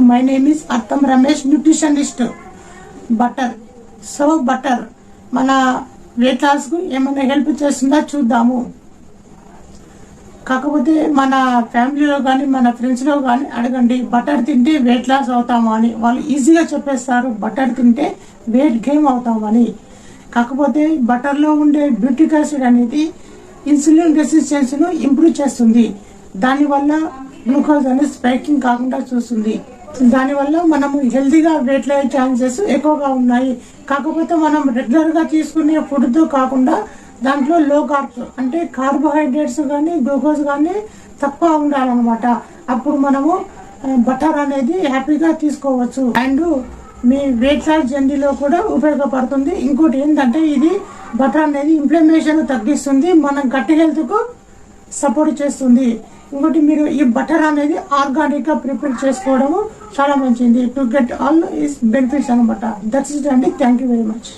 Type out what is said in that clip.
My name is Attam Ramesh, nutritionist. Butter, so butter మన weight లాస్కు ఏమైనా హెల్ప్ చేస్తుందా చూద్దాము. కాకపోతే మన ఫ్యామిలీలో కానీ మన ఫ్రెండ్స్లో కానీ అడగండి, బటర్ తింటే వెయిట్ లాస్ అవుతాము అని. వాళ్ళు ఈజీగా చెప్పేస్తారు బటర్ తింటే వెయిట్ గెయిన్ అవుతామని. కాకపోతే బటర్లో ఉండే బ్యూటిక్ యాసిడ్ అనేది ఇన్సులిన్ రెసిస్టెన్స్ను ఇంప్రూవ్ చేస్తుంది. దానివల్ల గ్లూకోజ్ అనేది స్పైకింగ్ కాకుండా చూస్తుంది. దానివల్ల మనము హెల్తీగా వెయిట్ లాస్ ఛాన్సెస్ ఎక్కువగా ఉన్నాయి. కాకపోతే మనం రెగ్యులర్గా తీసుకునే ఫుడ్తో కాకుండా దాంట్లో లో కార్బ్స్ అంటే కార్బోహైడ్రేట్స్ కానీ గ్లూకోజ్ కానీ తక్కువ ఉండాలన్నమాట. అప్పుడు మనము బటర్ అనేది హ్యాపీగా తీసుకోవచ్చు. అండ్ మీ వెయిట్ లాస్ జర్నీలో కూడా ఉపయోగపడుతుంది. ఇంకోటి ఏంటంటే ఇది బటర్ అనేది ఇన్ఫ్లమేషన్ తగ్గిస్తుంది, మన గట్ హెల్త్కు సపోర్ట్ చేస్తుంది. ఇంకోటి మీరు ఈ బటర్ అనేది ఆర్గానిక్గా ప్రిపేర్ చేసుకోవడము చాలా మంచిది. To get all is benefits అనమాట. దట్స్ ఇట్ అండి. Thank you very much.